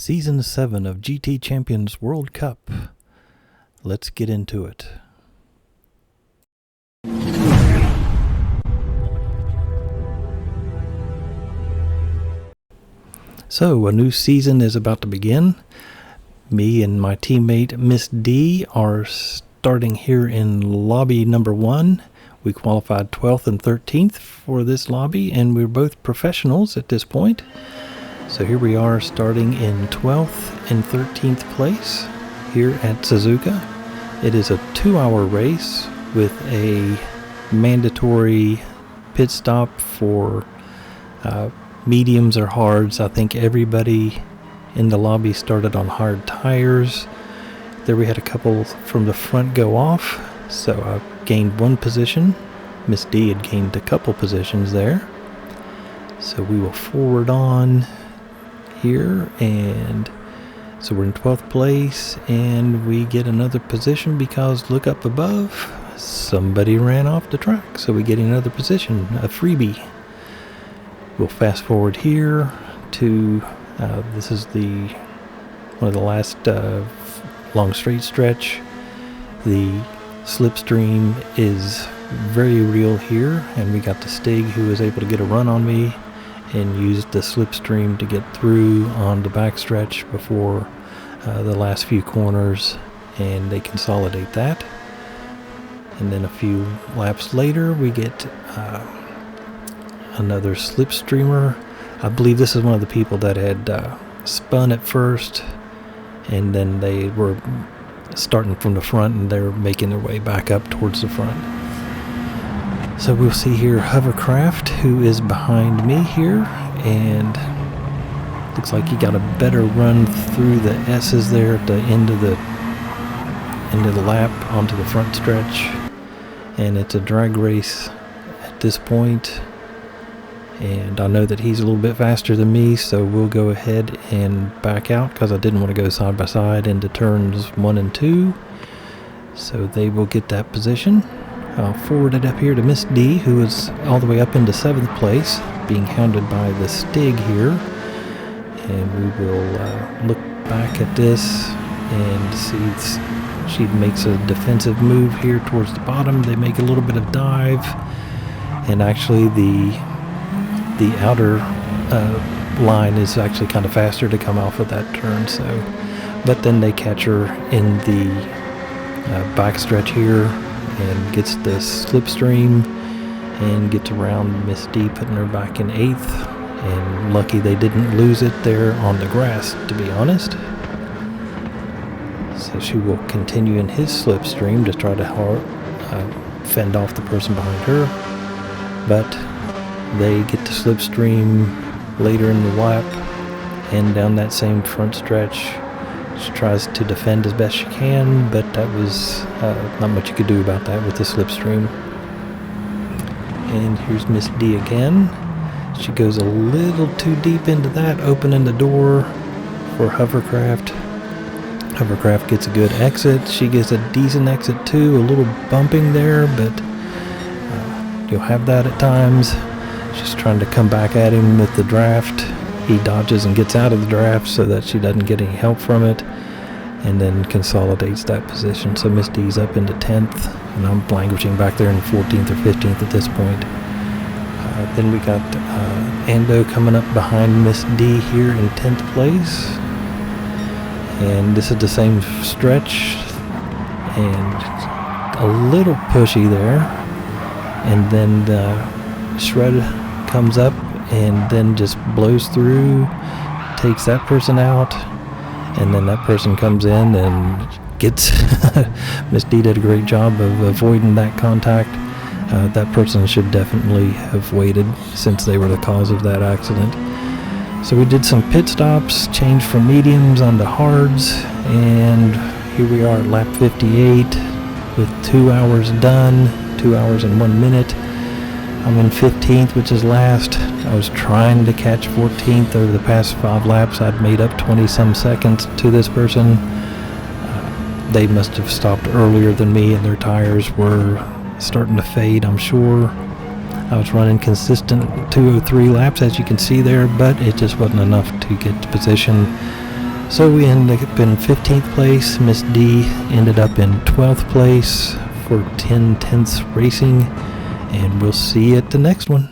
Season 7 of GT Champions World Cup. Let's get into it. So, a new season is about to begin. Me and my teammate Miss D are starting here in lobby number 1. We qualified 12th and 13th for this lobby, and we're both professionals at this point. So here we are starting in 12th and 13th place here at Suzuka. It is a 2-hour race with a mandatory pit stop for mediums or hards. I think everybody in the lobby started on hard tires. There we had a couple from the front go off, so I gained one position. Miss D had gained a couple positions there. So we will forward on here, and so we're in 12th place, and we get another position because look up above, somebody ran off the track, so we get another position, a freebie. We'll fast forward here to this is one of the last long straight stretch. The slipstream is very real here, and we got the Stig who was able to get a run on me and used the slipstream to get through on the backstretch before the last few corners, and they consolidate that. And then a few laps later we get another slipstreamer. I believe this is one of the people that had spun at first, and then they were starting from the front and they're making their way back up towards the front. So we'll see here Hovercraft, who is behind me here, and looks like he got a better run through the S's there at the end of the lap onto the front stretch. And it's a drag race at this point, and I know that he's a little bit faster than me, so we'll go ahead and back out because I didn't want to go side by side into turns 1 and 2. So they will get that position. I'll forward it up here to Miss D, who is all the way up into 7th place, being hounded by the Stig here. And we will look back at this and see she makes a defensive move here towards the bottom. They make a little bit of dive, and actually the outer line is actually kind of faster to come off of that turn. So, but then they catch her in the backstretch here, and gets the slipstream and gets around Miss D, putting her back in 8th. And lucky they didn't lose it there on the grass, to be honest. So she will continue in his slipstream to try to fend off the person behind her. But they get the slipstream later in the lap, and down that same front stretch she tries to defend as best she can, but that was not much you could do about that with the slipstream. And here's Miss D again. She goes a little too deep into that, opening the door for Hovercraft. Hovercraft gets a good exit. She gets a decent exit too, a little bumping there, but you'll have that at times. She's trying to come back at him with the draft. He dodges and gets out of the draft so that she doesn't get any help from it, and then consolidates that position. So Miss D's up into 10th, and I'm languishing back there in 14th or 15th at this point. Then we got Ando coming up behind Miss D here in 10th place. And this is the same stretch, and a little pushy there. And then the Shred comes up and then just blows through, takes that person out, and then that person comes in and gets Miss D did a great job of avoiding that contact. That person should definitely have waited, since they were the cause of that accident. So we did some pit stops, changed from mediums onto hards, and here we are at lap 58 with 2 hours done, 2 hours and 1 minute. I'm in 15th, which is last. I was trying to catch 14th over the past 5 laps. I'd made up 20-some seconds to this person. They must have stopped earlier than me, and their tires were starting to fade, I'm sure. I was running consistent 203 laps, as you can see there, but it just wasn't enough to get the position. So we ended up in 15th place. Miss D ended up in 12th place for 10 tenths racing. And we'll see you at the next one.